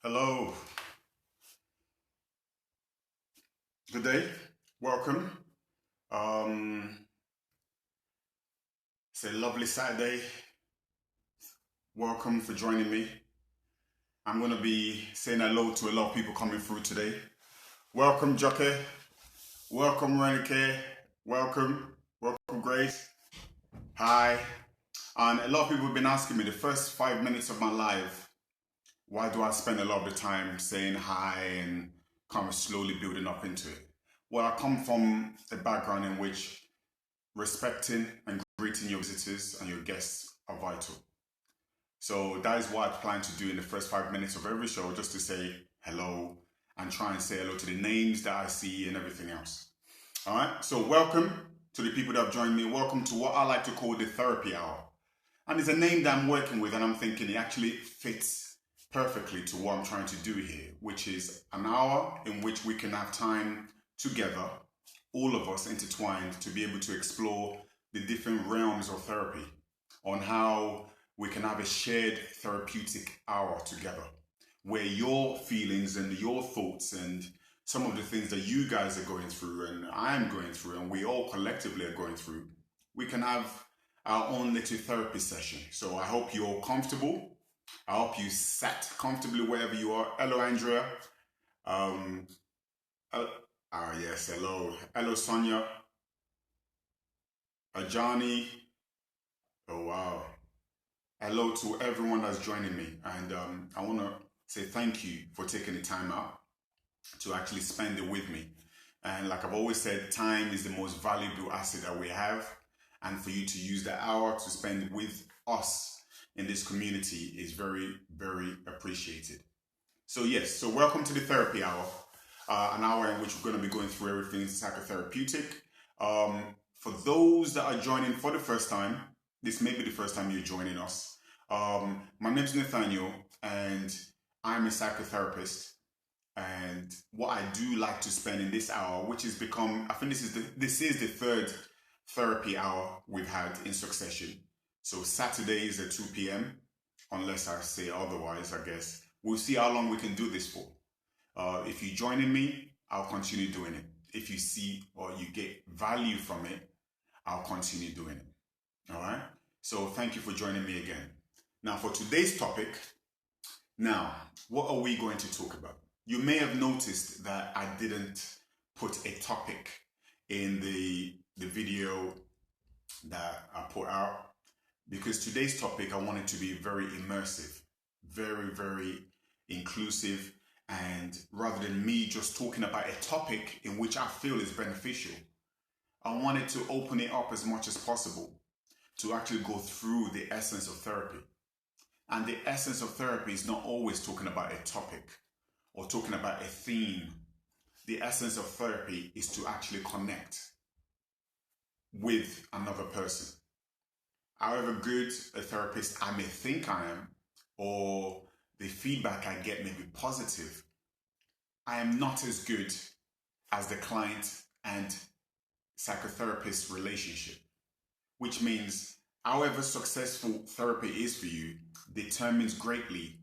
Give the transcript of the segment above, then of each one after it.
Hello, good day, welcome. Um, it's a lovely Saturday. Welcome for joining me. I'm going to be saying hello to a lot of people coming through today. Welcome, Joke. Welcome, Renike. Welcome, Grace. Hi. And a lot of people have been asking me the first 5 minutes of my life, why do I spend a lot of the time saying hi and kind of slowly building up into it? Well, I come from a background in which respecting and greeting your visitors and your guests are vital. So that is what I plan to do in the first 5 minutes of every show, just to say hello and try and say hello to the names that I see and everything else. All right, so welcome to the people that have joined me. Welcome to what I like to call the therapy hour. And it's a name that I'm working with, and I'm thinking it actually fits perfectly to what I'm trying to do here, which is an hour in which we can have time together, all of us intertwined, to be able to explore the different realms of therapy, on how we can have a shared therapeutic hour together, where your feelings and your thoughts and some of the things that you guys are going through and I'm going through and we all collectively are going through, we can have our own little therapy session. So I hope you're all comfortable. I hope you sat comfortably wherever you are. Hello, Andrea. Um, yes, hello. Hello, Sonia. Ajani. Oh, wow. Hello to everyone that's joining me. And I want to say thank you for taking the time out to actually spend it with me. And like I've always said, time is the most valuable asset that we have. And for you to use that hour to spend with us in this community is very, very appreciated. So yes, so welcome to the therapy hour, an hour in which we're going to be going through everything psychotherapeutic. For those that are joining for the first time, this may be the first time you're joining us. My name is Nathaniel, and I'm a psychotherapist. And what I do like to spend in this hour, which has become, I think this is the third therapy hour we've had in succession. So Saturdays at 2 p.m., unless I say otherwise, I guess. We'll see how long we can do this for. If you're joining me, I'll continue doing it. If you see or you get value from it, I'll continue doing it. All right? So thank you for joining me again. Now, for today's topic, what are we going to talk about? You may have noticed that I didn't put a topic in the video that I put out, because today's topic, I want it to be very immersive, very, very inclusive, and rather than me just talking about a topic in which I feel is beneficial, I wanted to open it up as much as possible to actually go through the essence of therapy. And the essence of therapy is not always talking about a topic or talking about a theme. The essence of therapy is to actually connect with another person. However good a therapist I may think I am, or the feedback I get may be positive, I am not as good as the client and psychotherapist relationship, which means however successful therapy is for you determines greatly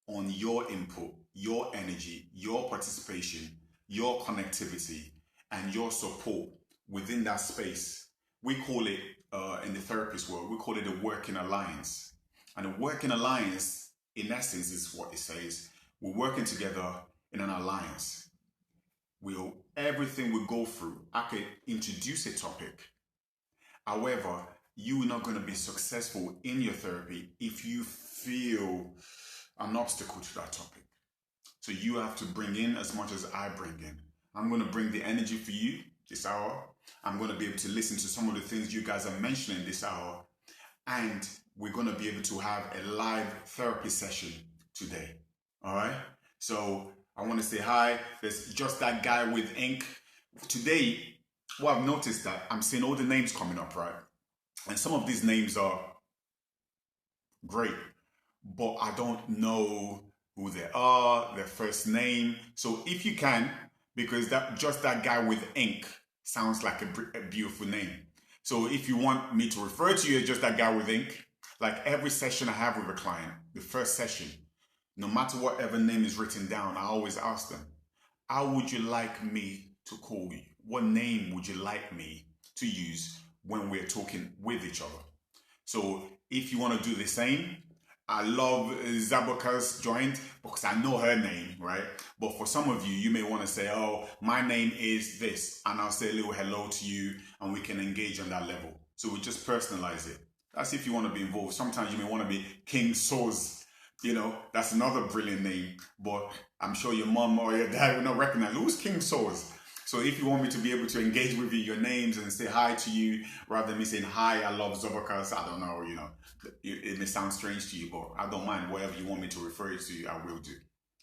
on your input, your energy, your participation, your connectivity, and your support within that space. We call it, in the therapist world, we call it a working alliance. And a working alliance, in essence, is what it says. We're working together in an alliance. Everything we go through, I could introduce a topic. However, you're not going to be successful in your therapy if you feel an obstacle to that topic. So you have to bring in as much as I bring in. I'm going to bring the energy for you this hour. I'm going to be able to listen to some of the things you guys are mentioning this hour. And we're going to be able to have a live therapy session today. All right? So I want to say hi. There's just that guy with ink. Today, well, I've noticed that I'm seeing all the names coming up, right? And some of these names are great, but I don't know who they are, their first name. So if you can, because that guy with ink sounds like a beautiful name. So if you want me to refer to you as just that guy with ink, like every session I have with a client, the first session, No matter whatever name is written down, I always ask them, how would you like me to call you? What name would you like me to use when we're talking with each other? So if you want to do the same, I love Zabuka's joint because I know her name, right? But for some of you, you may want to say, oh, my name is this. And I'll say a little hello to you and we can engage on that level. So we just personalize it. That's if you want to be involved. Sometimes you may want to be King Soz. You know, that's another brilliant name. But I'm sure your mom or your dad will not recognize, who's King Soz? So if you want me to be able to engage with you, your names, and say hi to you, rather than me saying, hi, I love Zobakas, I don't know, you know, it may sound strange to you, but I don't mind. Whatever you want me to refer it to, I will do.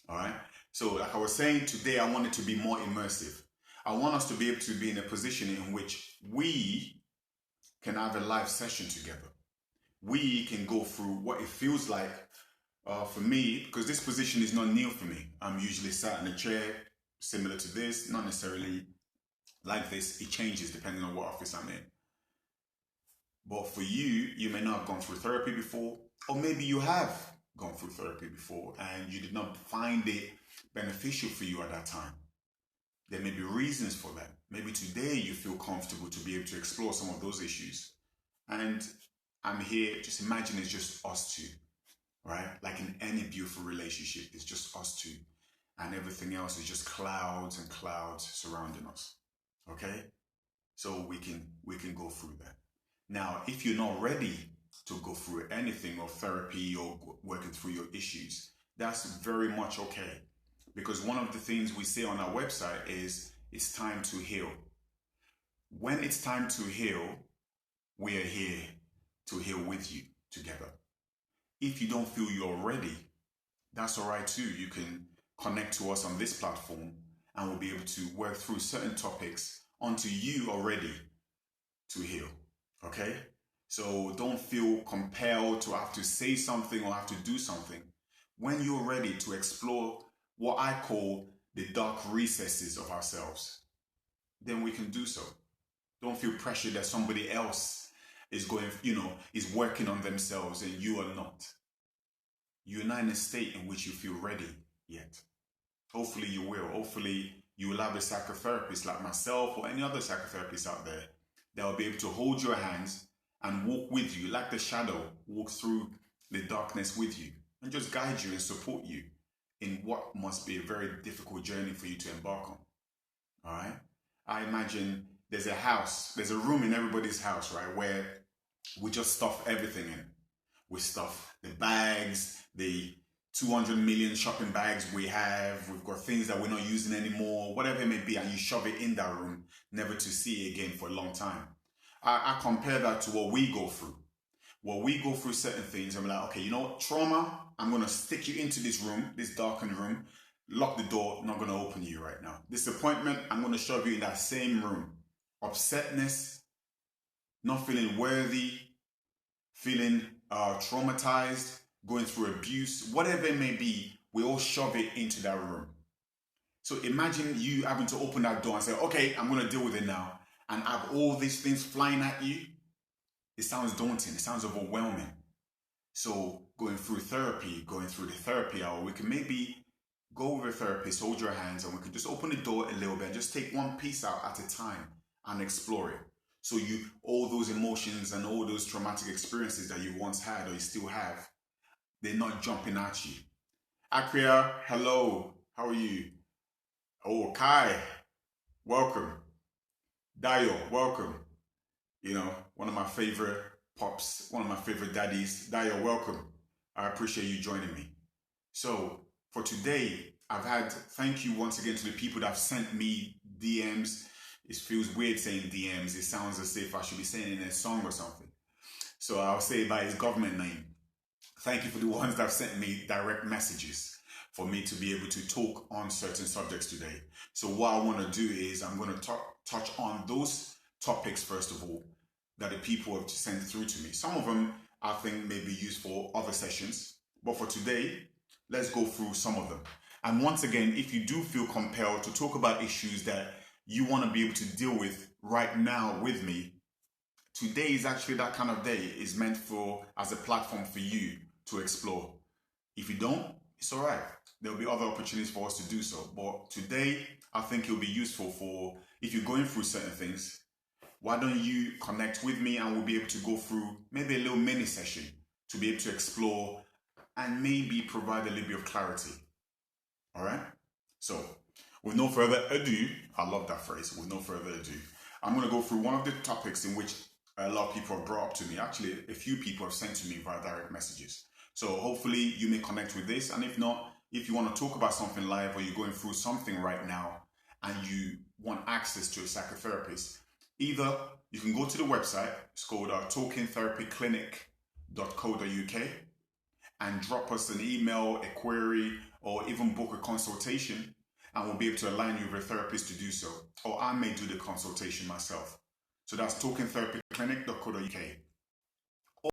All right? So like I was saying, today I want it to be more immersive. I want us to be able to be in a position in which we can have a live session together. We can go through what it feels like for me, because this position is not new for me. I'm usually sat in a chair similar to this, not necessarily like this. It changes depending on what office I'm in. But for you, you may not have gone through therapy before, or maybe you have gone through therapy before and you did not find it beneficial for you at that time. There may be reasons for that. Maybe today you feel comfortable to be able to explore some of those issues. And I'm here, just imagine it's just us two, right? Like in any beautiful relationship, it's just us two. And everything else is just clouds and clouds surrounding us. Okay? So we can go through that. Now, if you're not ready to go through anything or therapy or working through your issues, that's very much okay. Because one of the things we say on our website is it's time to heal. When it's time to heal, we are here to heal with you together. If you don't feel you're ready, that's all right too. You can connect to us on this platform and we'll be able to work through certain topics until you are ready to heal. Okay? So don't feel compelled to have to say something or have to do something. When you're ready to explore what I call the dark recesses of ourselves, then we can do so. Don't feel pressured that somebody else is going, is working on themselves and you are not. You're not in a state in which you feel ready yet. Hopefully you will. Hopefully you will have a psychotherapist like myself or any other psychotherapist out there that will be able to hold your hands and walk with you like the shadow, walk through the darkness with you and just guide you and support you in what must be a very difficult journey for you to embark on. All right? I imagine there's a room in everybody's house, right, where we just stuff everything in. We stuff the bags, the 200 million shopping bags we have. We've got things that we're not using anymore, whatever it may be, and you shove it in that room, never to see it again for a long time. I compare that to what we go through. Well, we go through certain things and we're like, okay, you know what, trauma, I'm going to stick you into this room, this darkened room, lock the door, not going to open you right now. Disappointment, I'm going to shove you in that same room. Upsetness, not feeling worthy, feeling traumatized, going through abuse, whatever it may be, we all shove it into that room. So imagine you having to open that door and say, okay, I'm going to deal with it now, and have all these things flying at you. It sounds daunting. It sounds overwhelming. So going through therapy, going through the therapy hour, we can maybe go with a therapist, hold your hands, and we can just open the door a little bit and just take one piece out at a time and explore it. So all those emotions and all those traumatic experiences that you once had or you still have, they're not jumping at you. Akria, hello. How are you? Oh, Kai, welcome. Dayo, welcome. One of my favorite pops, one of my favorite daddies. Dayo, welcome. I appreciate you joining me. So for today, thank you once again to the people that have sent me DMs. It feels weird saying DMs. It sounds as if I should be saying it in a song or something. So I'll say it by his government name. Thank you for the ones that have sent me direct messages for me to be able to talk on certain subjects today. So what I want to do is I'm going to touch on those topics first of all that the people have sent through to me. Some of them I think may be used for other sessions, but for today, let's go through some of them. And once again, if you do feel compelled to talk about issues that you want to be able to deal with right now with me, today is actually that kind of day. Is meant as a platform for you to explore. If you don't, it's all right. There'll be other opportunities for us to do so. But today, I think it'll be useful for if you're going through certain things. Why don't you connect with me and we'll be able to go through maybe a little mini session to be able to explore and maybe provide a little bit of clarity. All right? So, with no further ado, I love that phrase, with no further ado, I'm going to go through one of the topics in which a lot of people have brought up to me. Actually, a few people have sent to me via direct messages. So hopefully you may connect with this. And if not, if you want to talk about something live or you're going through something right now and you want access to a psychotherapist, either you can go to the website, it's called talkingtherapyclinic.co.uk, and drop us an email, a query, or even book a consultation, and we'll be able to align you with a therapist to do so. Or I may do the consultation myself. So that's talkingtherapyclinic.co.uk.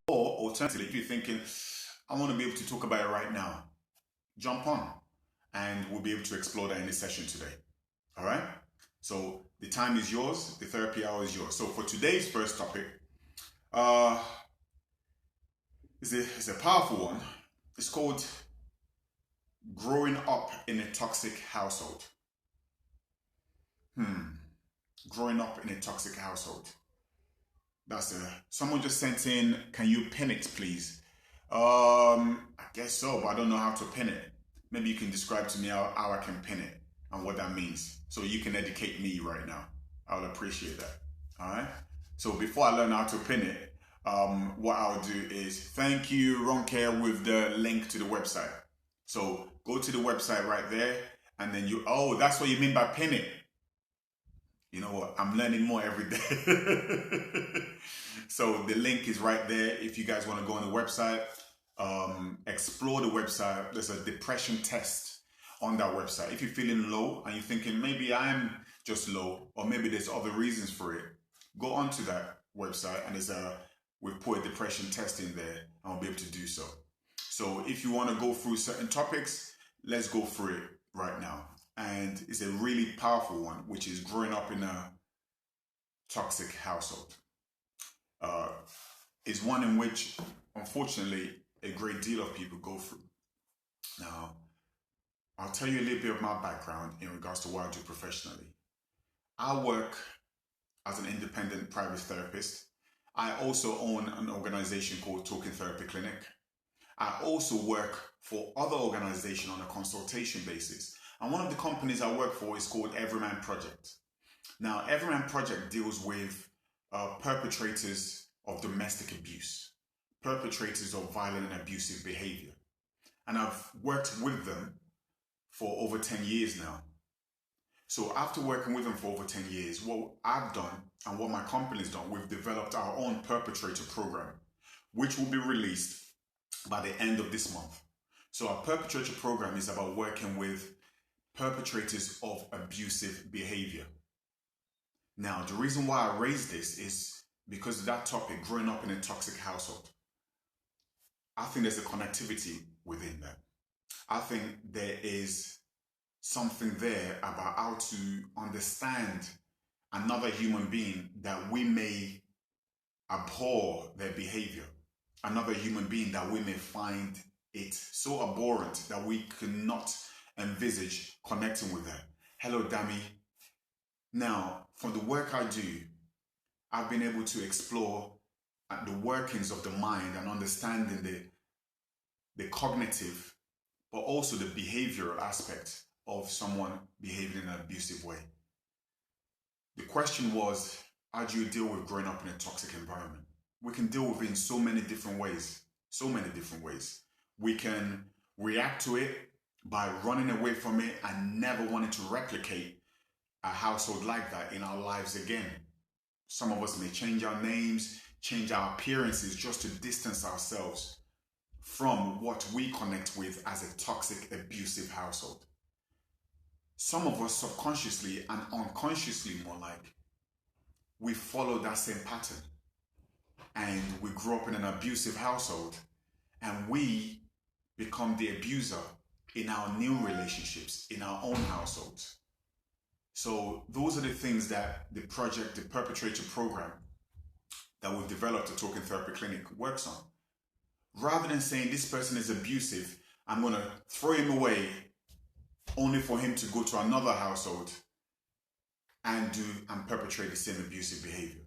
Or alternatively, if you're thinking, I want to be able to talk about it right now, jump on and we'll be able to explore that in this session today. All right? So the time is yours, the therapy hour is yours. So for today's first topic, it's a powerful one. It's called growing up in a toxic household. Growing up in a toxic household. Someone just sent in, can you pin it, please? I guess so, but I don't know how to pin it. Maybe you can describe to me how I can pin it and what that means. So you can educate me right now. I would appreciate that. All right. So before I learn how to pin it, what I'll do is thank you, Ronke, with the link to the website. So go to the website right there, and then that's what you mean by pin it. You know what? I'm learning more every day. So the link is right there. If you guys want to go on the website, explore the website. There's a depression test on that website. If you're feeling low and you're thinking maybe I'm just low, or maybe there's other reasons for it, go onto that website and we've put a depression test in there and I'll be able to do so. So if you want to go through certain topics, let's go through it right now. And it's a really powerful one, which is growing up in a toxic household. Is one in which, unfortunately, a great deal of people go through. Now, I'll tell you a little bit of my background in regards to what I do professionally. I work as an independent private therapist. I also own an organization called Talking Therapy Clinic. I also work for other organizations on a consultation basis. And one of the companies I work for is called Everyman Project. Now, Everyman Project deals with perpetrators of domestic abuse, perpetrators of violent and abusive behavior. And I've worked with them for over 10 years now. So after working with them for over 10 years, what I've done and what my company's done, we've developed our own perpetrator program, which will be released by the end of this month. So our perpetrator program is about working with perpetrators of abusive behavior. Now, the reason why I raised this is because of that topic, growing up in a toxic household. I think there's a connectivity within that. I think there is something there about how to understand another human being that we may abhor their behavior, another human being that we may find it so abhorrent that we cannot envisage connecting with them. Hello, Dami. Now, for the work I do, I've been able to explore the workings of the mind and understanding the cognitive, but also the behavioral aspect of someone behaving in an abusive way. The question was, how do you deal with growing up in a toxic environment? We can deal with it in so many different ways. We can react to it by running away from it and never wanting to replicate a household like that in our lives again. Some of us may change our names, change our appearances just to distance ourselves from what we connect with as a toxic, abusive household. Some of us subconsciously and unconsciously, more like, we follow that same pattern. And we grow up in an abusive household and we become the abuser in our new relationships, in our own households. So those are the things that the perpetrator program that we've developed at Talking Therapy Clinic works on. Rather than saying this person is abusive, I'm going to throw him away only for him to go to another household and perpetrate the same abusive behavior.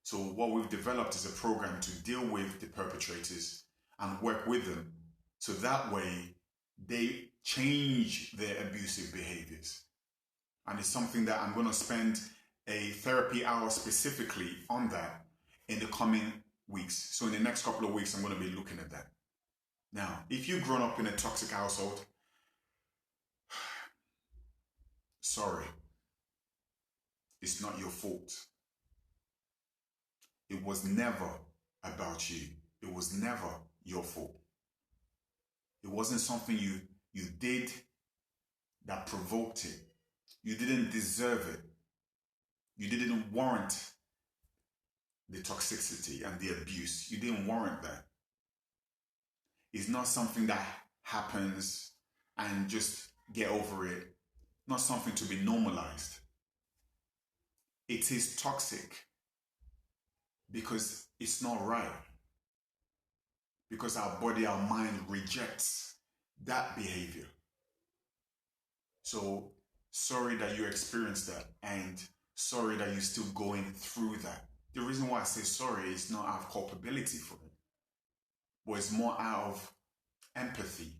So what we've developed is a program to deal with the perpetrators and work with them, so that way they change their abusive behaviors. And it's something that I'm going to spend a therapy hour specifically on that in the coming weeks. So in the next couple of weeks, I'm going to be looking at that. Now, if you've grown up in a toxic household, sorry, it's not your fault. It was never about you. It was never your fault. It wasn't something you did that provoked it. You didn't deserve it. You didn't warrant the toxicity and the abuse. You didn't warrant that. It's not something that happens and just get over it. Not something to be normalized. It is toxic because it's not right. Because our body, our mind rejects that behavior. So sorry that you experienced that, and sorry that you're still going through that. The reason why I say sorry is not out of culpability for it, but it's more out of empathy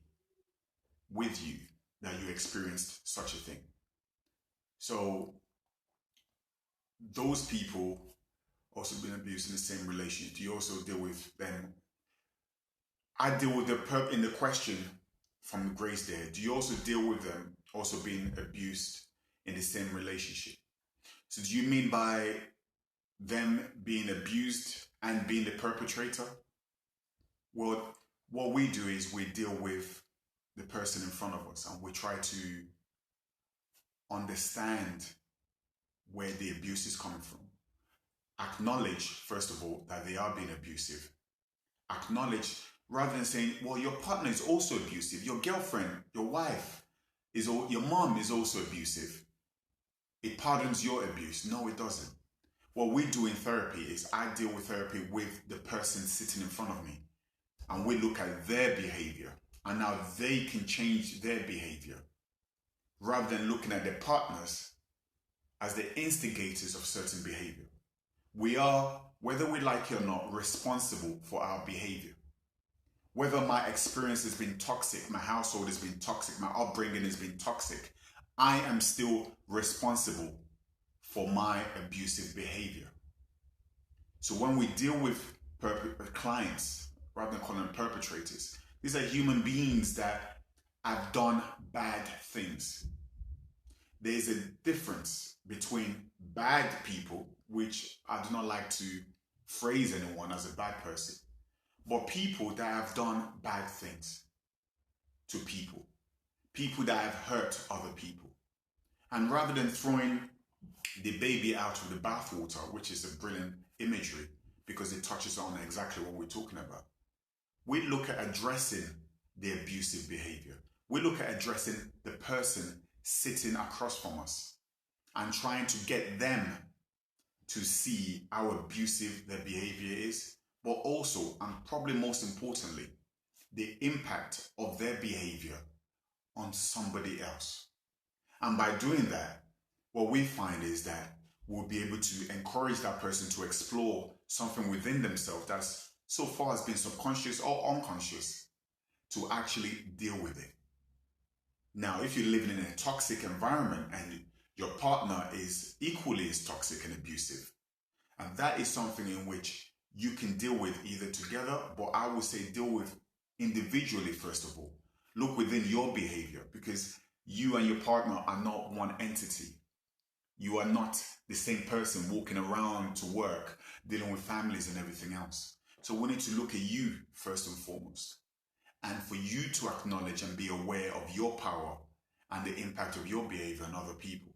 with you that you experienced such a thing. So those people also been abused in the same relationship. Do you also deal with them? I deal with in the question from Grace there. Do you also deal with them also being abused in the same relationship? So do you mean by them being abused and being the perpetrator? Well, what we do is we deal with the person in front of us and we try to understand where the abuse is coming from. Acknowledge, first of all, that they are being abusive. Acknowledge, rather than saying, well, your partner is also abusive, your girlfriend, your wife, your mom is also abusive. It pardons your abuse. No, it doesn't. What we do in therapy is I deal with therapy with the person sitting in front of me. And we look at their behavior. And now they can change their behavior. Rather than looking at their partners as the instigators of certain behavior. We are, whether we like it or not, responsible for our behavior. Whether my experience has been toxic, my household has been toxic, my upbringing has been toxic, I am still responsible for my abusive behavior. So when we deal with clients, rather than calling them perpetrators, these are human beings that have done bad things. There's a difference between bad people, which I do not like to phrase anyone as a bad person, but people that have done bad things to people that have hurt other people. And rather than throwing the baby out with the bathwater, which is a brilliant imagery because it touches on exactly what we're talking about, we look at addressing the abusive behavior. We look at addressing the person sitting across from us and trying to get them to see how abusive their behavior is, but also, and probably most importantly, the impact of their behavior on somebody else. And by doing that, what we find is that we'll be able to encourage that person to explore something within themselves that's so far has been subconscious or unconscious, to actually deal with it. Now, if you're living in a toxic environment and your partner is equally as toxic and abusive, and that is something in which you can deal with either together, but I would say deal with individually first of all. Look within your behavior, because you and your partner are not one entity. You are not the same person walking around to work, dealing with families and everything else. So we need to look at you first and foremost. And for you to acknowledge and be aware of your power and the impact of your behavior on other people.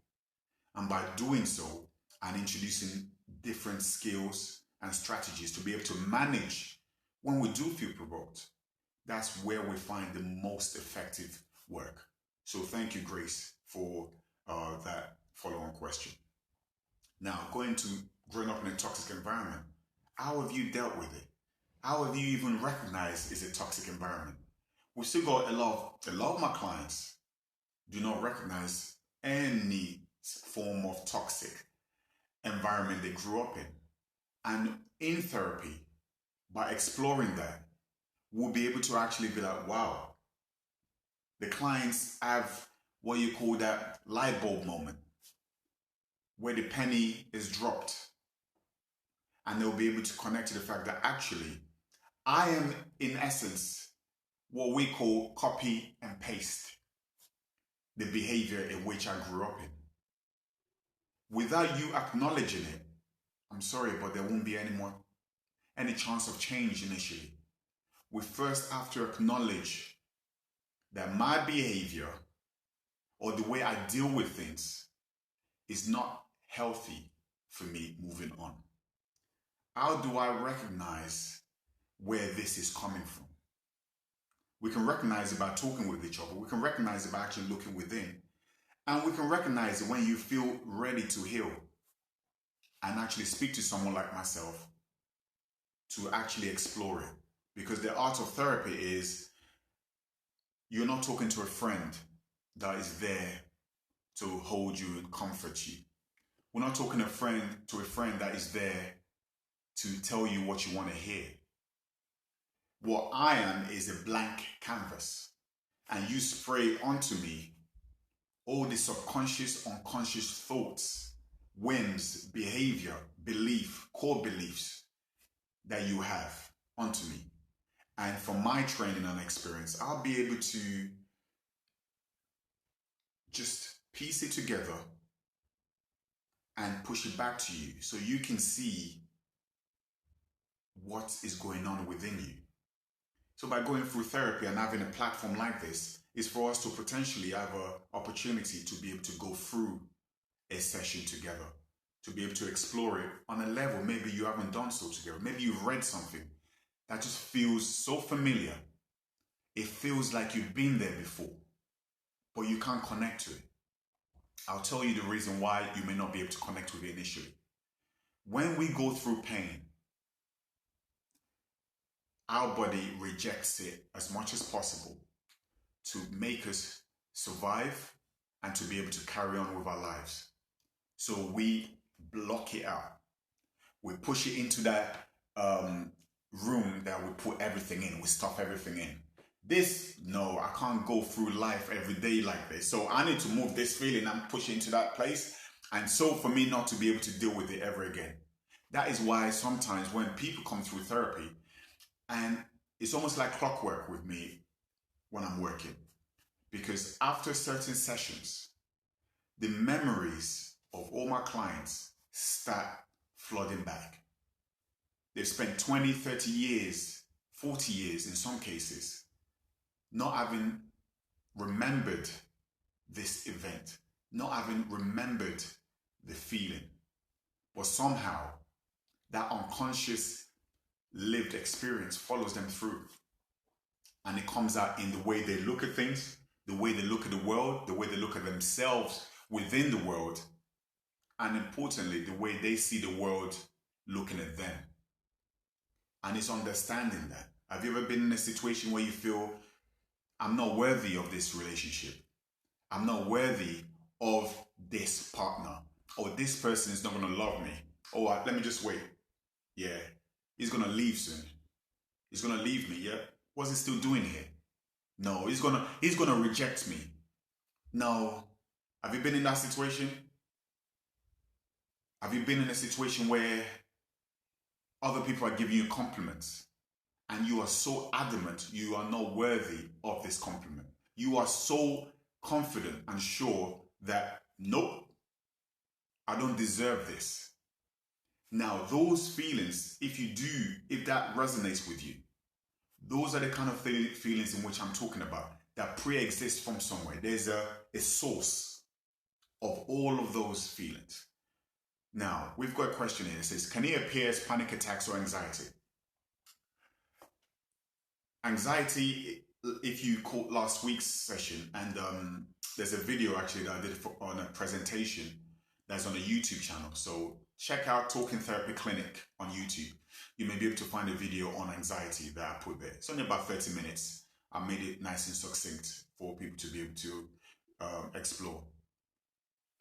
And by doing so and introducing different skills and strategies to be able to manage when we do feel provoked, that's where we find the most effective work. So thank you, Grace, for that follow-on question. Now, going to growing up in a toxic environment, how have you dealt with it? How have you even recognized it's a toxic environment? we still got a lot of my clients do not recognize any form of toxic environment they grew up in. And in therapy, by exploring that, we'll be able to actually be like, wow, the clients have what you call that light bulb moment where the penny is dropped. And they'll be able to connect to the fact that actually, I am in essence what we call copy and paste the behavior in which I grew up in. Without you acknowledging it, I'm sorry, but there won't be any chance of change initially. We first have to acknowledge that my behavior or the way I deal with things is not healthy for me moving on. How do I recognize where this is coming from? We can recognize it by talking with each other. We can recognize it by actually looking within. And we can recognize it when you feel ready to heal and actually speak to someone like myself to actually explore it. Because the art of therapy is you're not talking to a friend that is there to hold you and comfort you. We're not talking to a friend that is there to tell you what you want to hear. What I am is a blank canvas, and you spray onto me all the subconscious, unconscious thoughts, whims, behavior, belief, core beliefs that you have onto me. And from my training and experience, I'll be able to just piece it together and push it back to you so you can see what is going on within you. So by going through therapy and having a platform like this is for us to potentially have an opportunity to be able to go through a session together, to be able to explore it on a level maybe you haven't done so together. Maybe you've read something that just feels so familiar. It feels like you've been there before, but you can't connect to it. I'll tell you the reason why you may not be able to connect with it initially. When we go through pain, our body rejects it as much as possible to make us survive and to be able to carry on with our lives. So we block it out. We push it into that room that we put everything in. We stuff everything in. No, I can't go through life every day like this. So I need to move this feeling and push it into that place. And so for me not to be able to deal with it ever again. That is why sometimes when people come through therapy, and it's almost like clockwork with me when I'm working, because after certain sessions, the memories of all my clients start flooding back. They've spent 20, 30 years, 40 years in some cases, not having remembered this event, not having remembered the feeling. But somehow, that unconscious lived experience follows them through. And it comes out in the way they look at things, the way they look at the world, the way they look at themselves within the world, and importantly, the way they see the world looking at them. And it's understanding that. Have you ever been in a situation where you feel, I'm not worthy of this relationship. I'm not worthy of this partner. Or this person is not going to love me. Oh, let me just wait. Yeah, he's going to leave soon. He's going to leave me, yeah? What's he still doing here? No, he's going to reject me. No. Have you been in that situation? Have you been in a situation where other people are giving you compliments and you are so adamant you are not worthy of this compliment? You are so confident and sure that, nope, I don't deserve this. Now, those feelings, if that resonates with you, those are the kind of feelings in which I'm talking about that pre-exist from somewhere. There's a source of all of those feelings. Now, we've got a question here. It says, can it appear as panic attacks or anxiety? Anxiety, if you caught last week's session, and there's a video actually that I did on a presentation that's on a YouTube channel. So check out Talking Therapy Clinic on YouTube. You may be able to find a video on anxiety that I put there. It's only about 30 minutes. I made it nice and succinct for people to be able to explore.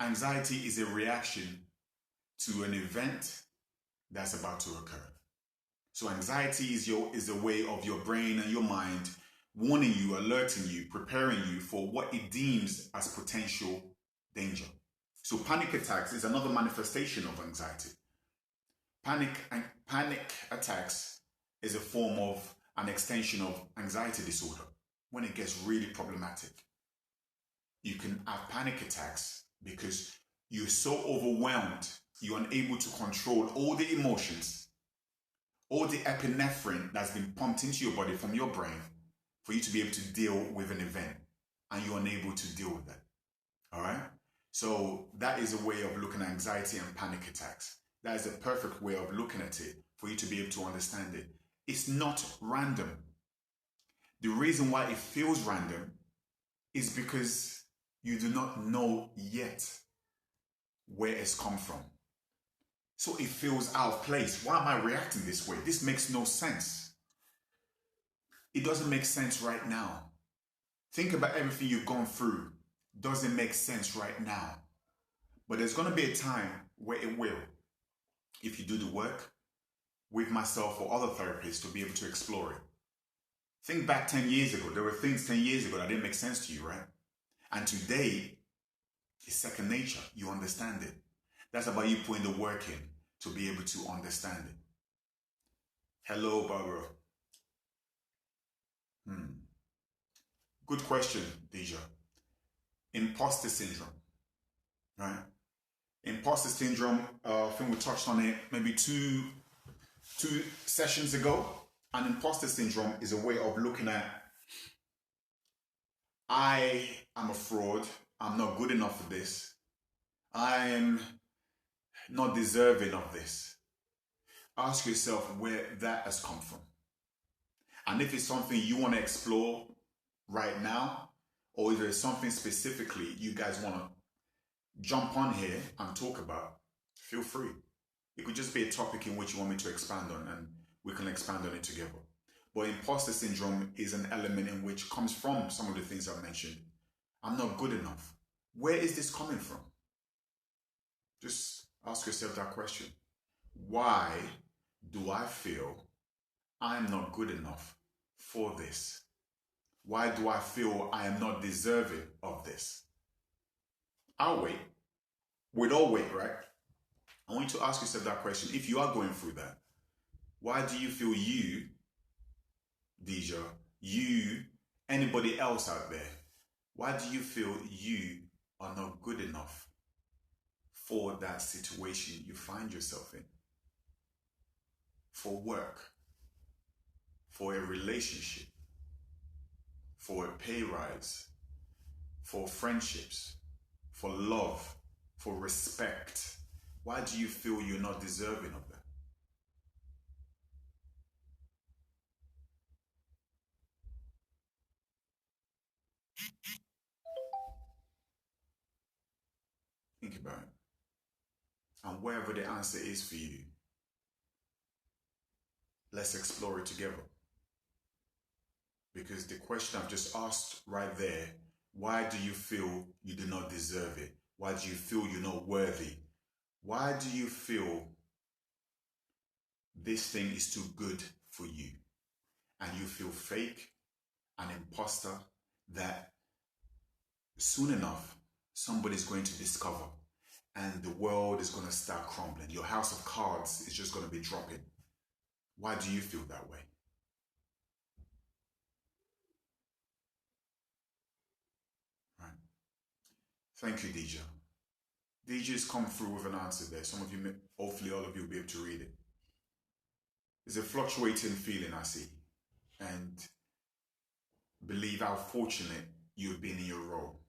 Anxiety is a reaction to an event that's about to occur. So anxiety is a way of your brain and your mind warning you, alerting you, preparing you for what it deems as potential danger. So panic attacks is another manifestation of anxiety. Panic attacks is a form of an extension of anxiety disorder when it gets really problematic. You can have panic attacks because you're so overwhelmed, you're unable to control all the emotions, all the epinephrine that's been pumped into your body from your brain for you to be able to deal with an event, and you're unable to deal with that. All right? So that is a way of looking at anxiety and panic attacks. That is a perfect way of looking at it for you to be able to understand it. It's not random. The reason why it feels random is because you do not know yet where it's come from. So it feels out of place. Why am I reacting this way? This makes no sense. It doesn't make sense right now. Think about everything you've gone through. Doesn't make sense right now. But there's going to be a time where it will, if you do the work with myself or other therapists to be able to explore it. Think back 10 years ago. There were things 10 years ago that didn't make sense to you, right? And today, it's second nature. You understand it. That's about you putting the work in to be able to understand it. Hello, Barbara. Good question, Deja. Imposter syndrome, right? Imposter syndrome, I think we touched on it maybe two sessions ago. And imposter syndrome is a way of looking at, I am a fraud, I'm not good enough for this, I am not deserving of this. Ask yourself where that has come from. And if it's something you want to explore right now, or if there's something specifically you guys want to jump on here and talk about, feel free. It could just be a topic in which you want me to expand on, and we can expand on it together. But imposter syndrome is an element in which comes from some of the things I've mentioned. I'm not good enough. Where is this coming from? Just ask yourself that question. Why do I feel I'm not good enough for this? Why do I feel I am not deserving of this? I'll wait. We'd all wait, right? I want you to ask yourself that question. If you are going through that, why do you feel you, Deja, you, anybody else out there, why do you feel you are not good enough for that situation you find yourself in? For work, for a relationship, for a pay rise, for friendships, for love, for respect. Why do you feel you're not deserving of that? Think about it. And wherever the answer is for you, let's explore it together. Because the question I've just asked right there, why do you feel you do not deserve it? Why do you feel you're not worthy? Why do you feel this thing is too good for you? And you feel fake, an imposter that soon enough somebody's going to discover and the world is going to start crumbling. Your house of cards is just going to be dropping. Why do you feel that way? Right. Thank you, Deja. Deja's come through with an answer there. Some of you, hopefully all of you will be able to read it. It's a fluctuating feeling I see, and believe how fortunate you've been in your role.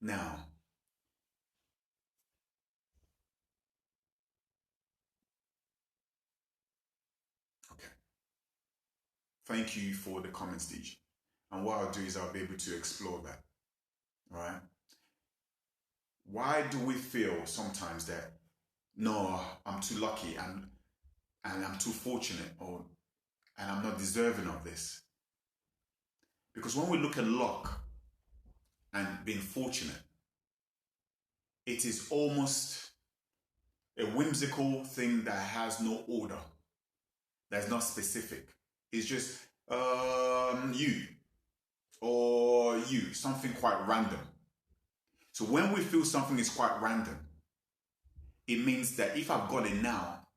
Now, okay. Thank you for the comments, Deja. And what I'll do is I'll be able to explore that. All right. Why do we feel sometimes that, no, I'm too lucky and I'm too fortunate, and I'm not deserving of this? Because when we look at luck and being fortunate, it is almost a whimsical thing that has no order, that's not specific. It's just you or you, something quite random. So when we feel something is quite random, it means that if I've got it now,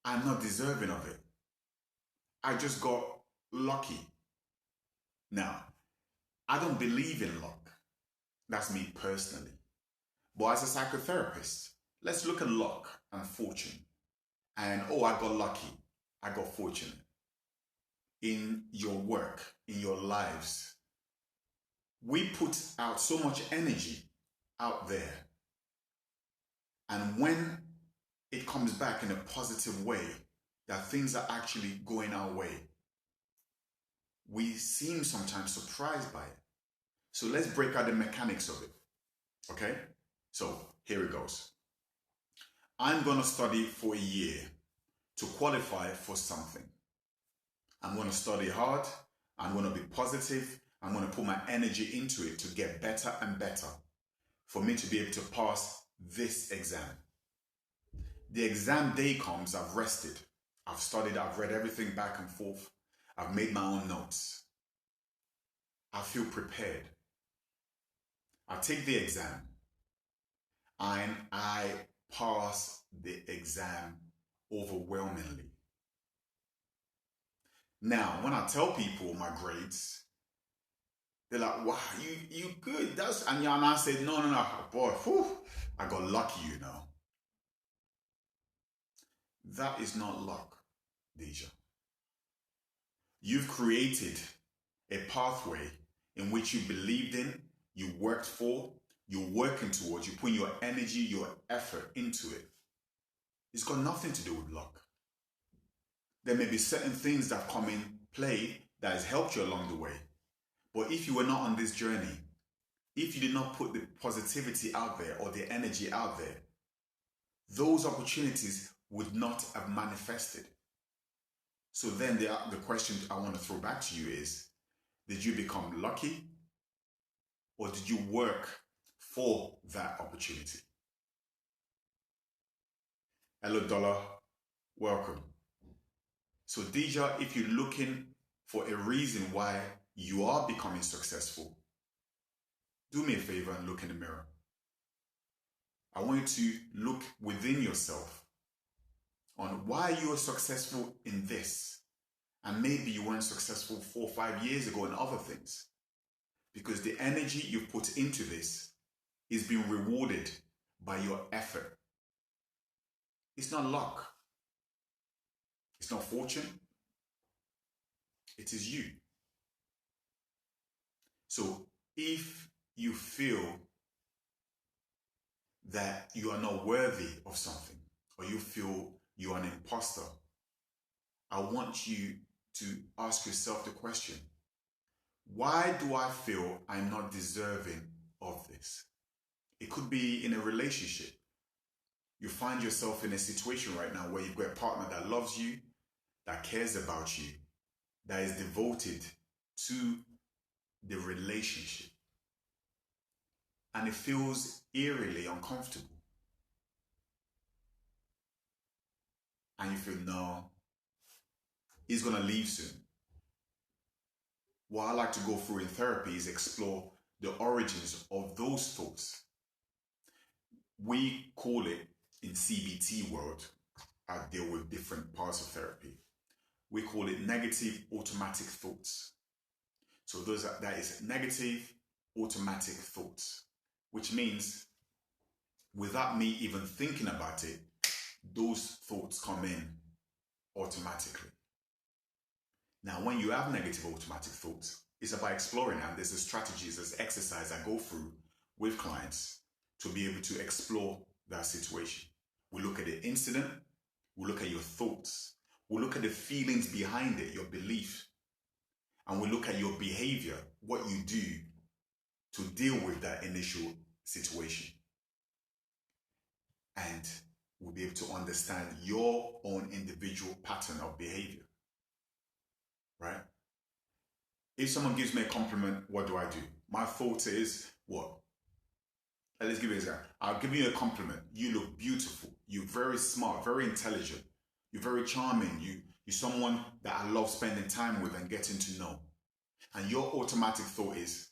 I'm not deserving of it. I just got lucky. Now, I don't believe in luck. That's me personally. But as a psychotherapist, let's look at luck and fortune. And oh, I got lucky. I got fortunate. In your work, in your lives, we put out so much energy out there. And when it comes back in a positive way, that things are actually going our way, we seem sometimes surprised by it. So let's break out the mechanics of it. Okay? So here it goes. I'm going to study for a year to qualify for something. I'm going to study hard. I'm going to be positive. I'm going to put my energy into it to get better and better for me to be able to pass this exam. The exam day comes, I've rested. I've studied, I've read everything back and forth. I've made my own notes. I feel prepared. I take the exam and I pass the exam overwhelmingly. Now, when I tell people my grades, they're like, wow, you good. And I said, no, boy, whew, I got lucky, you know. That is not luck, Deja. You've created a pathway in which you believed in, you worked for, you're working towards, you put your energy, your effort into it. It's got nothing to do with luck. There may be certain things that come in play that has helped you along the way. But if you were not on this journey, if you did not put the positivity out there or the energy out there, those opportunities would not have manifested. So then the question I want to throw back to you is, did you become lucky or did you work for that opportunity? Hello, Dollar. Welcome. So Deja, if you're looking for a reason why you are becoming successful, do me a favor and look in the mirror. I want you to look within yourself on why you are successful in this. And maybe you weren't successful 4 or 5 years ago in other things. Because the energy you've put into this is being rewarded by your effort. It's not luck. It's not fortune. It is you. So if you feel that you are not worthy of something, or you feel you are an imposter, I want you to ask yourself the question, why do I feel I'm not deserving of this? It could be in a relationship. You find yourself in a situation right now where you've got a partner that loves you, that cares about you, that is devoted to the relationship. And it feels eerily uncomfortable. And you feel, no, he's going to leave soon. What I like to go through in therapy is explore the origins of those thoughts. We call it, in CBT world, I deal with different parts of therapy, we call it negative automatic thoughts. So that is negative automatic thoughts, which means without me even thinking about it, those thoughts come in automatically. Now, when you have negative automatic thoughts, it's about exploring, and there's a strategies, there's exercise I go through with clients to be able to explore that situation. We look at the incident, we look at your thoughts, we look at the feelings behind it, your belief, and we look at your behavior, what you do to deal with that initial situation. And we'll be able to understand your own individual pattern of behavior, right? If someone gives me a compliment, what do I do? My thought is, what? Let's give you an example. I'll give you a compliment. You look beautiful. You're very smart, very intelligent. You're very charming. You're someone that I love spending time with and getting to know. And your automatic thought is,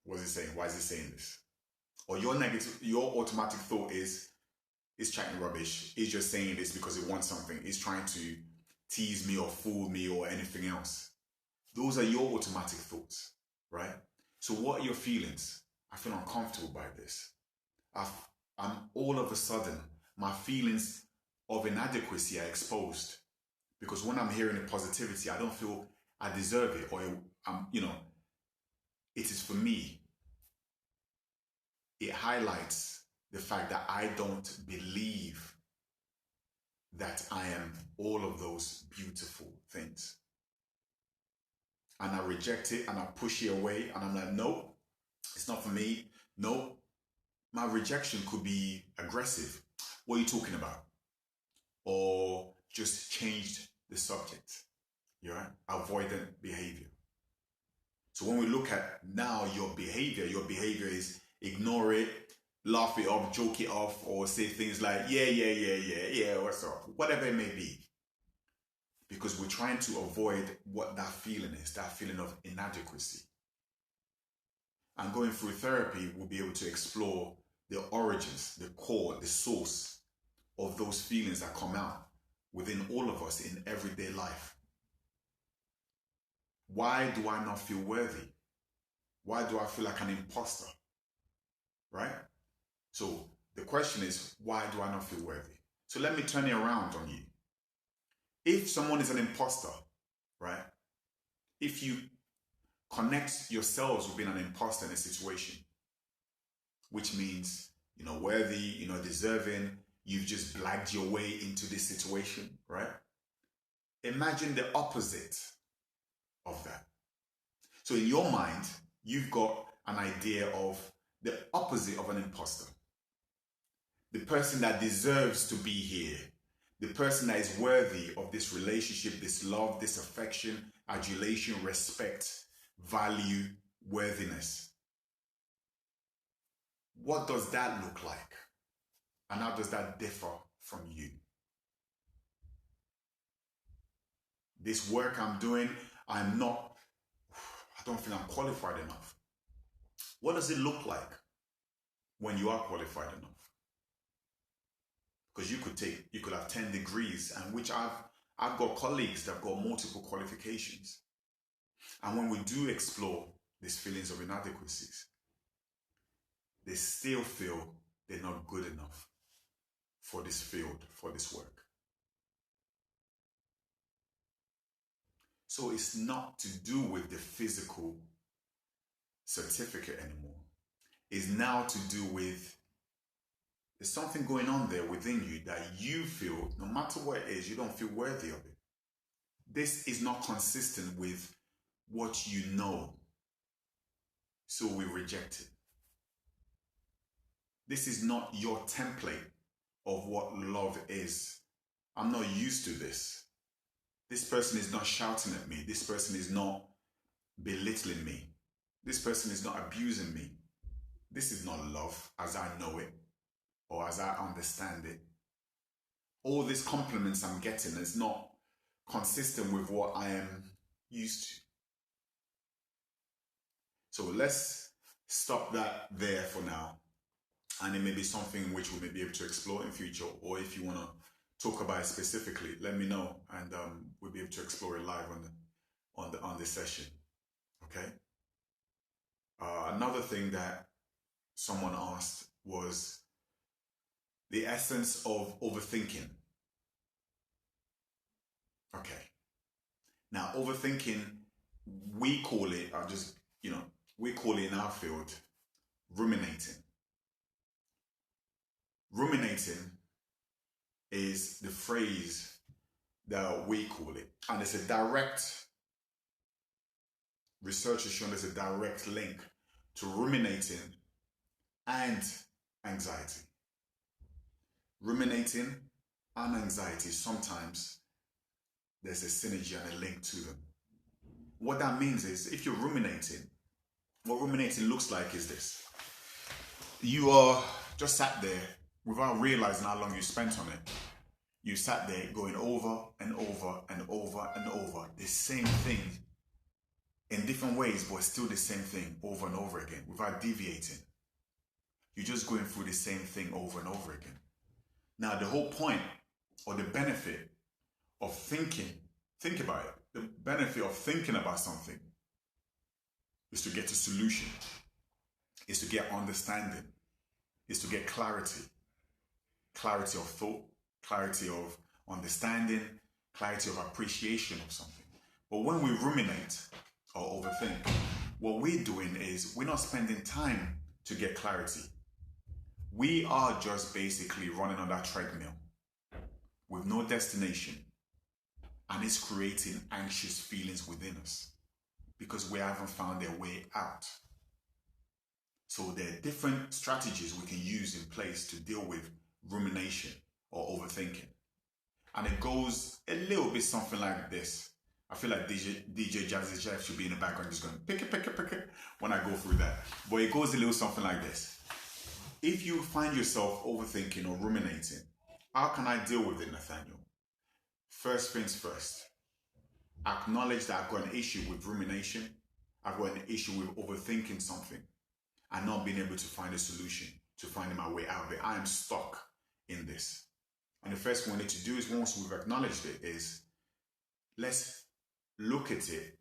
what's it saying? Why is he saying this? Or your automatic thought is, he's chatting rubbish. He's just saying this because he wants something. He's trying to tease me or fool me or anything else. Those are your automatic thoughts, right? So what are your feelings? I feel uncomfortable by this. I'm all of a sudden, my feelings of inadequacy are exposed. Because when I'm hearing the positivity, I don't feel I deserve it, or it is for me. It highlights the fact that I don't believe that I am all of those beautiful things. And I reject it and I push it away, and I'm like, nope, it's not for me. Nope. My rejection could be aggressive. What are you talking about? Or just changed the subject. You're right? Avoidant behavior. So when we look at now your behavior is ignore it, laugh it off, joke it off, or say things like, yeah, what's up? Whatever it may be. Because we're trying to avoid what that feeling is, that feeling of inadequacy. And going through therapy, we'll be able to explore the origins, the core, the source of those feelings that come out within all of us in everyday life. Why do I not feel worthy? Why do I feel like an imposter? Right? So the question is, why do I not feel worthy? So let me turn it around on you. If someone is an imposter, right? If you connect yourselves with being an imposter in a situation, which means, worthy, deserving, you've just blagged your way into this situation, right? Imagine the opposite of that. So in your mind, you've got an idea of the opposite of an imposter. The person that deserves to be here. The person that is worthy of this relationship, this love, this affection, adulation, respect, value, worthiness. What does that look like? And how does that differ from you? This work I'm doing, I don't think I'm qualified enough. What does it look like when you are qualified enough? Because you could have 10 degrees, and which I've got colleagues that have got multiple qualifications. And when we do explore these feelings of inadequacies, they still feel they're not good enough for this field, for this work. So it's not to do with the physical certificate anymore. It's now to do with, there's something going on there within you that you feel, no matter what it is, you don't feel worthy of it. This is not consistent with what you know. So we reject it. This is not your template of what love is. I'm not used to this. This person is not shouting at me. This person is not belittling me. This person is not abusing me. This is not love as I know it or as I understand it. All these compliments I'm getting is not consistent with what I am used to. So let's stop that there for now. And it may be something which we may be able to explore in future, or if you want to talk about it specifically, let me know, and we'll be able to explore it live on this session. Okay. Another thing that someone asked was the essence of overthinking. Okay. Now, overthinking, we call it, we call it in our field, ruminating. Ruminating is the phrase that we call it. And it's a direct, research has shown there's a direct link to ruminating and anxiety. Ruminating and anxiety, sometimes there's a synergy and a link to them. what that means is if you're ruminating, what ruminating looks like is this. You are just sat there without realizing how long you spent on it. You sat there going over and over and over and over the same thing in different ways, but still the same thing over and over again without deviating. You're just going through the same thing over and over again. Now, the whole point or the benefit of thinking, think about it, the benefit of thinking about something is to get a solution, is to get understanding, is to get clarity. Clarity of thought, clarity of understanding, clarity of appreciation of something. But when we ruminate or overthink, what we're doing is we're not spending time to get clarity. We are just basically running on that treadmill with no destination, and it's creating anxious feelings within us because we haven't found a way out. So there are different strategies we can use in place to deal with rumination or overthinking. And it goes a little bit something like this. I feel like DJ Jazzy Jeff should be in the background just going pick it when I go through that. But it goes a little something like this. If you find yourself overthinking or ruminating, how can I deal with it, Nathaniel? First things first, acknowledge that I've got an issue with rumination. I've got an issue with overthinking something and not being able to find a solution, to finding my way out of it. I am stuck in this. And the first thing we need to do is, once we've acknowledged it, is let's look at it.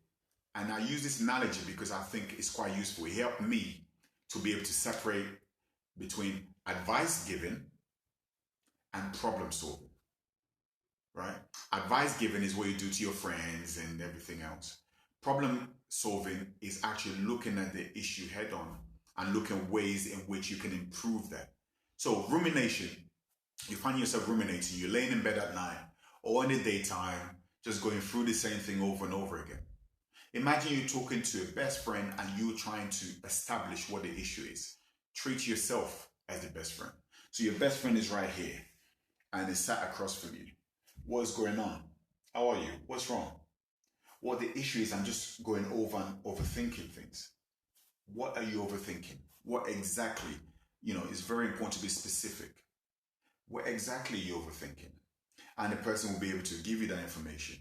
And I use this analogy because I think it's quite useful. It helped me to be able to separate between advice giving and problem solving, right? Advice giving is what you do to your friends and everything else. Problem solving is actually looking at the issue head on and looking at ways in which you can improve that. So rumination, you find yourself ruminating, you're laying in bed at night or in the daytime, just going through the same thing over and over again. Imagine you're talking to a best friend and you're trying to establish what the issue is. Treat yourself as the best friend. So your best friend is right here and is sat across from you. What's going on? How are you? What's wrong? What the issue is, I'm just going over and overthinking things. What are you overthinking? What exactly, it's very important to be specific. What exactly are you overthinking? And the person will be able to give you that information.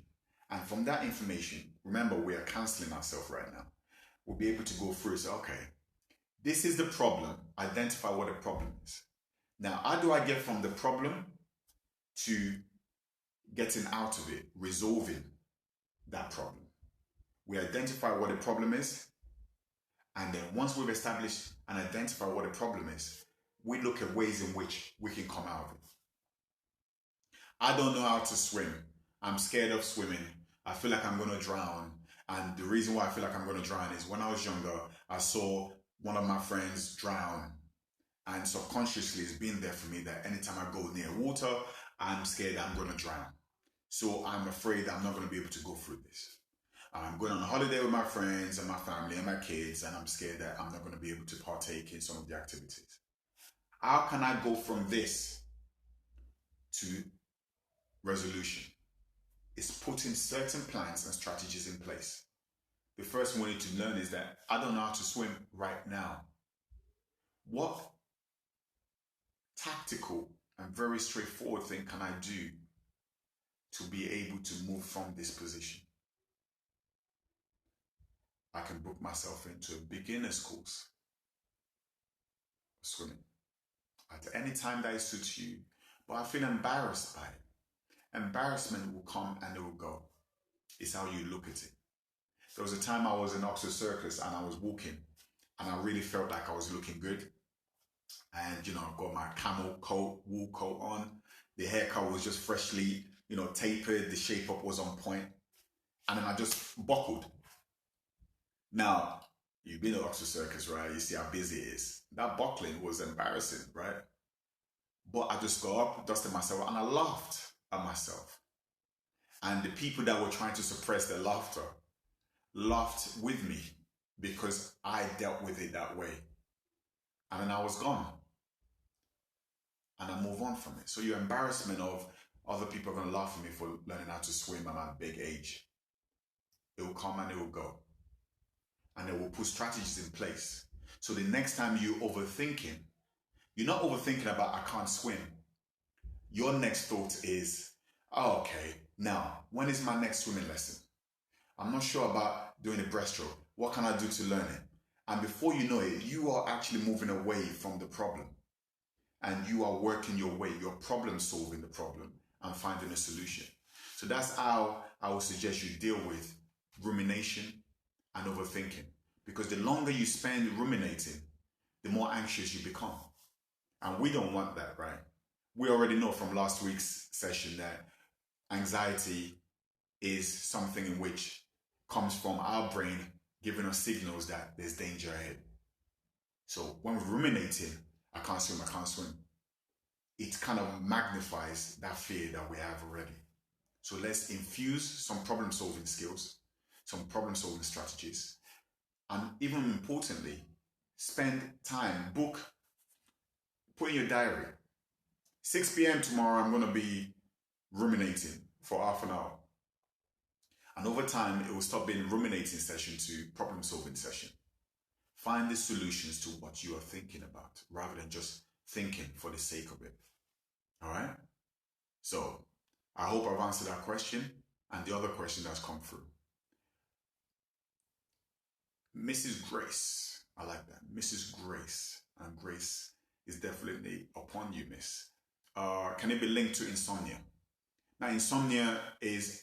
And from that information, remember, we are counseling ourselves right now. We'll be able to go through and say, okay, this is the problem. Identify what the problem is. Now, how do I get from the problem to getting out of it, resolving that problem? We identify what the problem is. And then once we've established and identified what the problem is, we look at ways in which we can come out of it. I don't know how to swim. I'm scared of swimming. I feel like I'm going to drown. And the reason why I feel like I'm going to drown is when I was younger, I saw one of my friends drown. And subconsciously, it's been there for me that anytime I go near water, I'm scared I'm going to drown. So I'm afraid I'm not going to be able to go through this. I'm going on a holiday with my friends and my family and my kids, and I'm scared that I'm not going to be able to partake in some of the activities. How can I go from this to resolution? It's putting certain plans and strategies in place. The first one we need to learn is that I don't know how to swim right now. What tactical and very straightforward thing can I do to be able to move from this position? I can book myself into a beginner's course for swimming at any time that it suits you, but I feel embarrassed by it. Embarrassment will come and it will go. It's how you look at it. There was a time I was in Oxford Circus and I was walking and I really felt like I was looking good. And, I've got my camel coat, wool coat on. The haircut was just freshly, tapered. The shape up was on point. And then I just buckled. Now, you've been to Oxford Circus, right? You see how busy it is. That buckling was embarrassing, right? But I just got up, dusted myself, and I laughed at myself. And the people that were trying to suppress their laughter laughed with me because I dealt with it that way. And then I was gone. And I move on from it. So your embarrassment of other people are going to laugh at me for learning how to swim at my big age it will come and it will go. And it will put strategies in place. So the next time you're overthinking, you're not overthinking about, I can't swim. Your next thought is, oh, okay, now, when is my next swimming lesson? I'm not sure about doing a breaststroke. What can I do to learn it? And before you know it, you are actually moving away from the problem. And you are working your way, you're problem solving the problem and finding a solution. So that's how I would suggest you deal with rumination and overthinking. Because the longer you spend ruminating, the more anxious you become. And we don't want that, right? We already know from last week's session that anxiety is something in which comes from our brain giving us signals that there's danger ahead. So when we're ruminating, I can't swim, it kind of magnifies that fear that we have already. So let's infuse some problem solving skills, some problem solving strategies, and even importantly, spend time, put in your diary. 6 p.m. tomorrow, I'm going to be ruminating for half an hour. And over time, it will stop being a ruminating session to problem solving session. Find the solutions to what you are thinking about rather than just thinking for the sake of it. All right? So I hope I've answered that question and the other question that's come through. Mrs. Grace. I like that. Mrs. Grace. And Grace is definitely upon you, miss. Can it be linked to insomnia? Now, insomnia is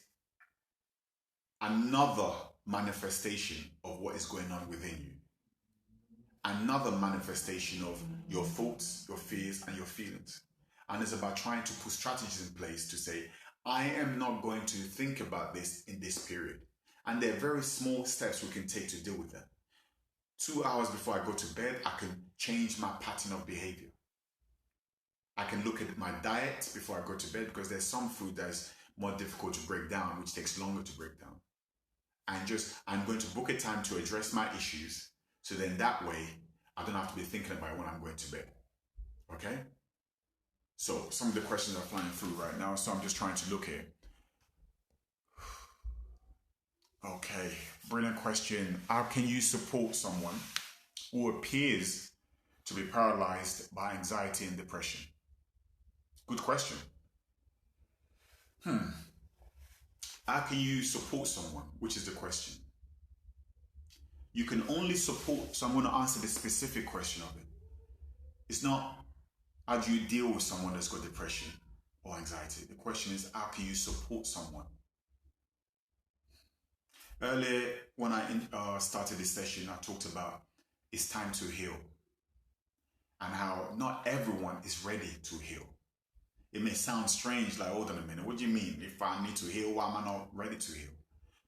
another manifestation of what is going on within you. Another manifestation of your thoughts, your fears, and your feelings. And it's about trying to put strategies in place to say, I am not going to think about this in this period. And there are very small steps we can take to deal with that. 2 hours before I go to bed, I can change my pattern of behavior. I can look at my diet before I go to bed because there's some food that's more difficult to break down, which takes longer to break down. And I'm going to book a time to address my issues. So then that way, I don't have to be thinking about it when I'm going to bed. Okay? So some of the questions are flying through right now. So I'm just trying to look here. Okay, brilliant question. How can you support someone who appears to be paralyzed by anxiety and depression? Good question. How can you support someone? Which is the question. You can only support, so I'm going to answer the specific question of it. It's not how do you deal with someone that's got depression or anxiety. The question is how can you support someone? Earlier, when I started this session, I talked about it's time to heal and how not everyone is ready to heal. It may sound strange, like, hold on a minute, what do you mean? If I need to heal, why am I not ready to heal?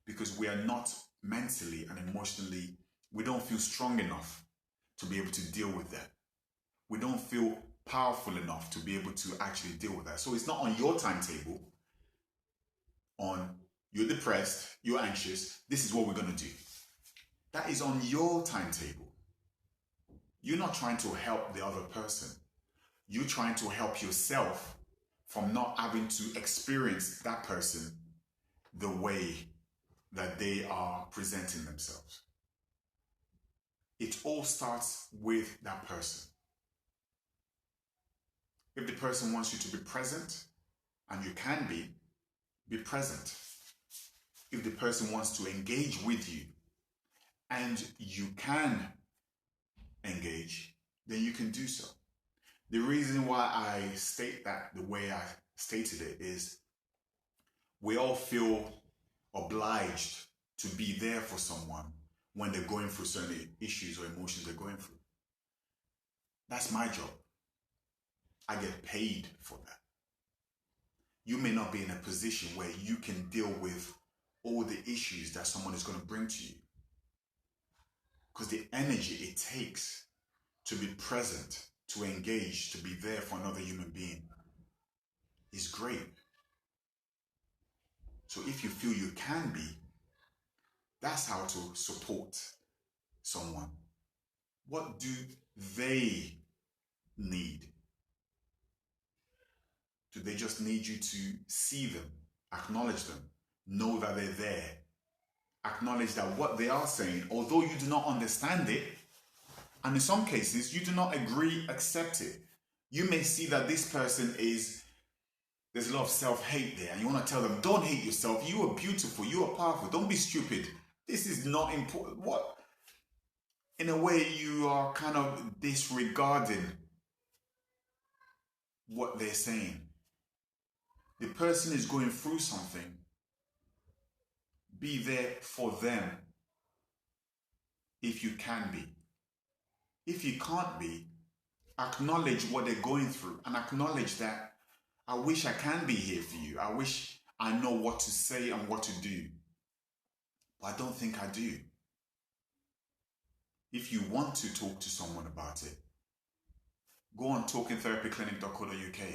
Because we are not mentally and emotionally, we don't feel strong enough to be able to deal with that. We don't feel powerful enough to be able to actually deal with that. So it's not on your timetable, on you're depressed, you're anxious, this is what we're going to do. That is on your timetable. You're not trying to help the other person. You're trying to help yourself from not having to experience that person the way that they are presenting themselves. It all starts with that person. If the person wants you to be present, and you can be present. If the person wants to engage with you, and you can engage, then you can do so. The reason why I state that the way I stated it is we all feel obliged to be there for someone when they're going through certain issues or emotions they're going through. That's my job. I get paid for that. You may not be in a position where you can deal with all the issues that someone is going to bring to you. Because the energy it takes to be present, to engage, to be there for another human being is great. So if you feel you can be, that's how to support someone. What do they need? Do they just need you to see them, acknowledge them, know that they're there, acknowledge that what they are saying, although you do not understand it, and in some cases you do not agree, accept it. You may see that this person there's a lot of self-hate there, and you want to tell them, don't hate yourself. You are beautiful. You are powerful. Don't be stupid. This is not important. What? In a way, you are kind of disregarding what they're saying. The person is going through something. Be there for them if you can be. If you can't be, acknowledge what they're going through and acknowledge that I wish I can be here for you. I wish I know what to say and what to do. But I don't think I do. If you want to talk to someone about it, go on talkingtherapyclinic.co.uk.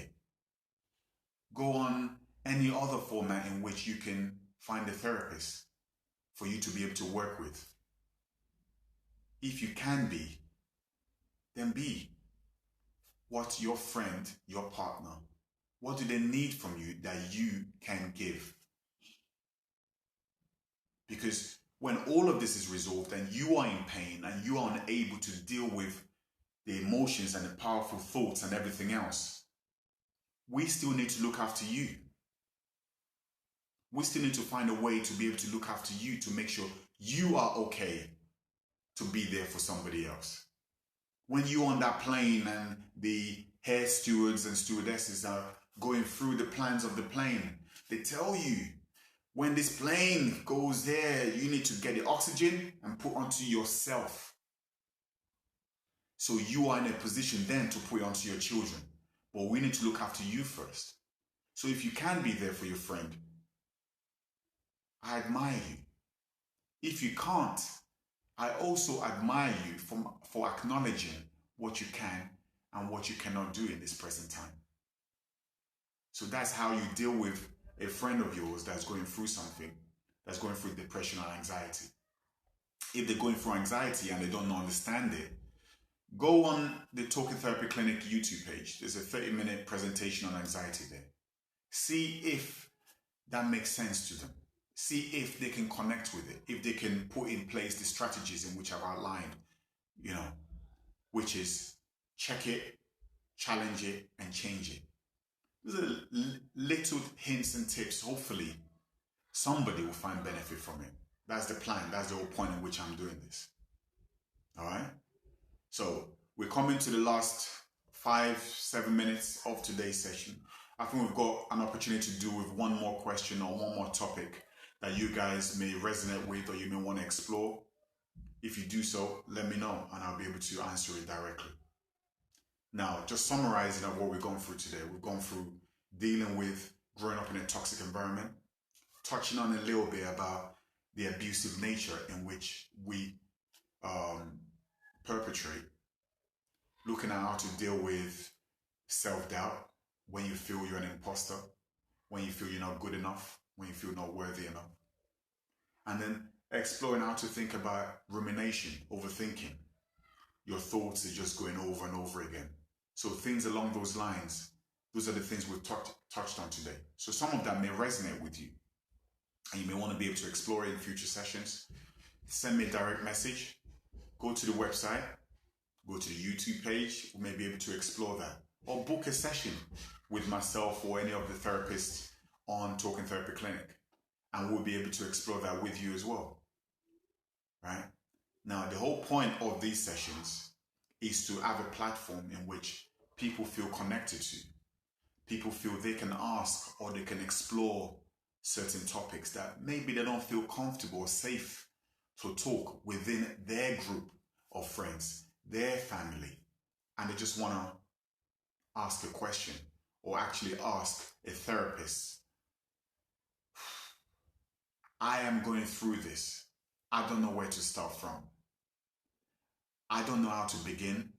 Go on any other format in which you can find a therapist for you to be able to work with. If you can be, then be. What your friend, your partner, what do they need from you that you can give? Because when all of this is resolved and you are in pain and you are unable to deal with the emotions and the powerful thoughts and everything else, we still need to look after you. We still need to find a way to be able to look after you, to make sure you are okay to be there for somebody else. When you're on that plane and the air stewards and stewardesses are going through the plans of the plane, they tell you, when this plane goes there, you need to get the oxygen and put onto yourself. So you are in a position then to put it onto your children. But we need to look after you first. So if you can be there for your friend, I admire you. If you can't, I also admire you for acknowledging what you can and what you cannot do in this present time. So that's how you deal with a friend of yours that's going through something, that's going through depression or anxiety. If they're going through anxiety and they don't understand it, go on the Talking Therapy Clinic YouTube page. There's a 30-minute presentation on anxiety there. See if that makes sense to them. See if they can connect with it, if they can put in place the strategies in which I've outlined, which is check it, challenge it, and change it. These are little hints and tips. Hopefully, somebody will find benefit from it. That's the plan. That's the whole point in which I'm doing this. All right? So we're coming to the last 5-7 minutes of today's session. I think we've got an opportunity to do with one more question or one more topic that you guys may resonate with or you may want to explore. If you do so, let me know and I'll be able to answer it directly. Now, just summarizing of what we've gone through today. We've gone through dealing with growing up in a toxic environment, touching on a little bit about the abusive nature in which we perpetrate, looking at how to deal with self-doubt when you feel you're an imposter, when you feel you're not good enough, when you feel not worthy enough. And then exploring how to think about rumination, overthinking. Your thoughts are just going over and over again. So things along those lines, those are the things we've touched on today. So some of that may resonate with you and you may want to be able to explore it in future sessions. Send me a direct message. Go to the website, go to the YouTube page. We may be able to explore that. Or book a session with myself or any of the therapists on Talking Therapy Clinic. And we'll be able to explore that with you as well. Right? Now, the whole point of these sessions is to have a platform in which people feel connected to. People feel they can ask or they can explore certain topics that maybe they don't feel comfortable or safe to talk within their group of friends, their family. And they just want to ask a question or actually ask a therapist. I am going through this. I don't know where to start from. I don't know how to begin.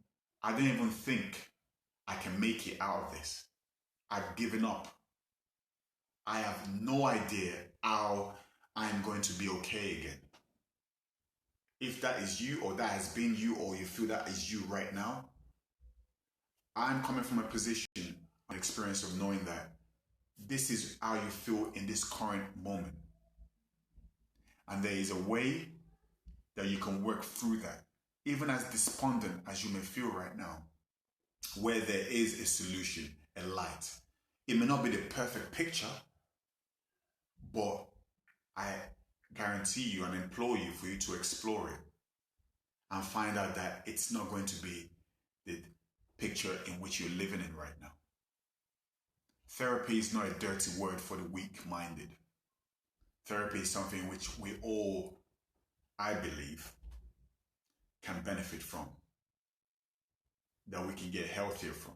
I don't even think I can make it out of this. I've given up. I have no idea how I'm going to be okay again. If that is you or that has been you or you feel that is you right now, I'm coming from a position, an experience of knowing that this is how you feel in this current moment. And there is a way that you can work through that. Even as despondent as you may feel right now, where there is a solution, a light. It may not be the perfect picture, but I guarantee you and implore you for you to explore it and find out that it's not going to be the picture in which you're living in right now. Therapy is not a dirty word for the weak-minded. Therapy is something which we all, I believe, can benefit from, that we can get healthier from.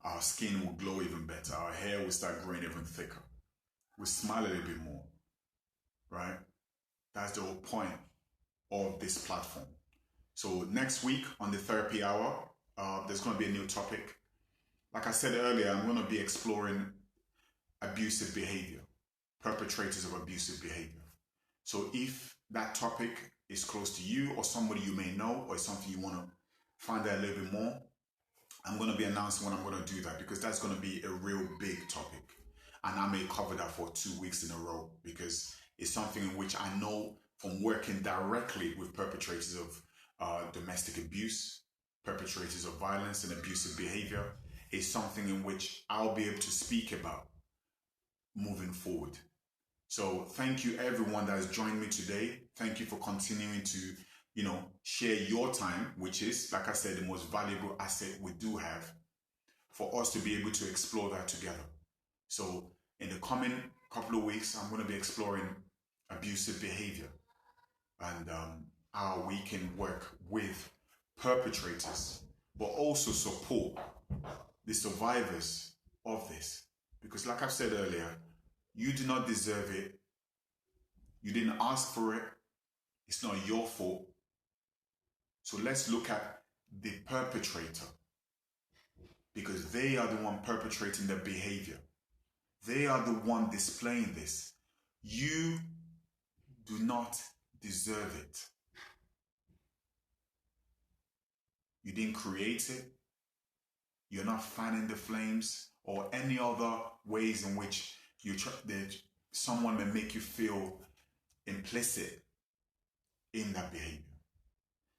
Our skin will glow even better. Our hair will start growing even thicker. We'll smile a little bit more, right? That's the whole point of this platform. So next week on the Therapy Hour, there's going to be a new topic. Like I said earlier, I'm going to be exploring abusive behavior, perpetrators of abusive behavior. So if that topic is close to you or somebody you may know, or it's something you want to find out a little bit more, I'm going to be announcing when I'm going to do that, because that's going to be a real big topic. And I may cover that for 2 weeks in a row, because it's something in which I know from working directly with perpetrators of domestic abuse, perpetrators of violence and abusive behavior, is something in which I'll be able to speak about moving forward. So thank you everyone that has joined me today. Thank you for continuing to, share your time, which is, like I said, the most valuable asset we do have, for us to be able to explore that together. So in the coming couple of weeks, I'm going to be exploring abusive behavior and how we can work with perpetrators, but also support the survivors of this. Because like I've said earlier, you do not deserve it. You didn't ask for it. It's not your fault. So let's look at the perpetrator, because they are the one perpetrating the behavior. They are the one displaying this. You do not deserve it. You didn't create it. You're not fanning the flames or any other ways in which that someone may make you feel implicit in that behavior.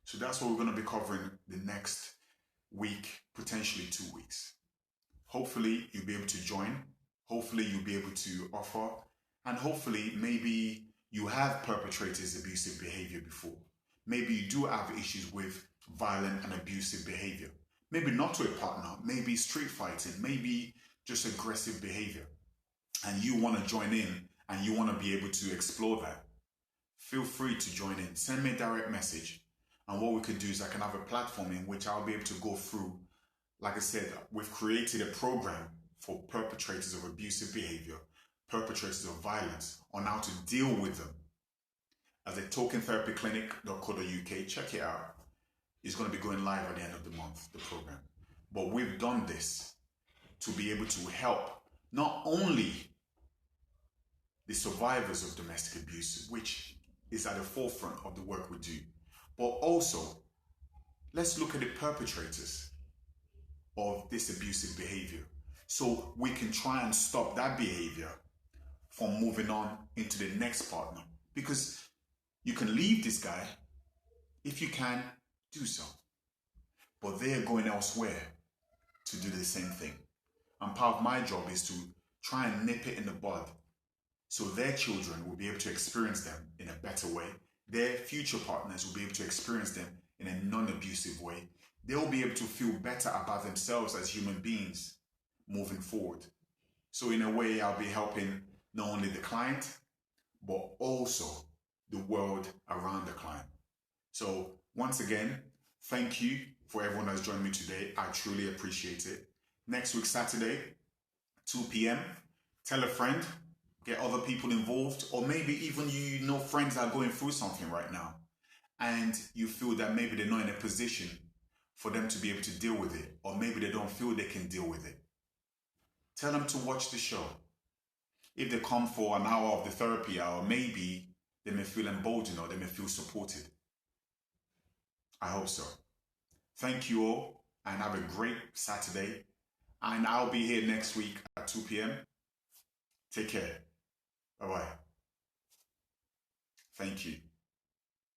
So that's what we're going to be covering the next week, potentially 2 weeks. Hopefully you'll be able to join. Hopefully you'll be able to offer. And hopefully maybe you have perpetrated abusive behavior before. Maybe you do have issues with violent and abusive behavior. Maybe not to a partner, maybe street fighting, maybe just aggressive behavior. And you want to join in and you want to be able to explore that. Feel free to join in. Send me a direct message. And what we could do is I can have a platform in which I'll be able to go through. Like I said, we've created a program for perpetrators of abusive behavior, perpetrators of violence, on how to deal with them. As a tokentherapyclinic.co.uk, check it out. It's going to be going live at the end of the month, the program. But we've done this to be able to help not only the survivors of domestic abuse, which is at the forefront of the work we do, but also let's look at the perpetrators of this abusive behavior, so we can try and stop that behavior from moving on into the next partner. Because you can leave this guy, if you can, do so. But they're going elsewhere to do the same thing. And part of my job is to try and nip it in the bud, so their children will be able to experience them in a better way. Their future partners will be able to experience them in a non-abusive way. They'll be able to feel better about themselves as human beings moving forward. So in a way, I'll be helping not only the client, but also the world around the client. So once again, thank you for everyone that's joined me today. I truly appreciate it. Next week, Saturday, 2 p.m. Tell a friend, get other people involved, or maybe even friends that are going through something right now, and you feel that maybe they're not in a position for them to be able to deal with it, or maybe they don't feel they can deal with it. Tell them to watch the show. If they come for an hour of the therapy hour, maybe they may feel emboldened or they may feel supported. I hope so. Thank you all, and have a great Saturday. And I'll be here next week at 2 p.m. Take care. Bye-bye. Thank you.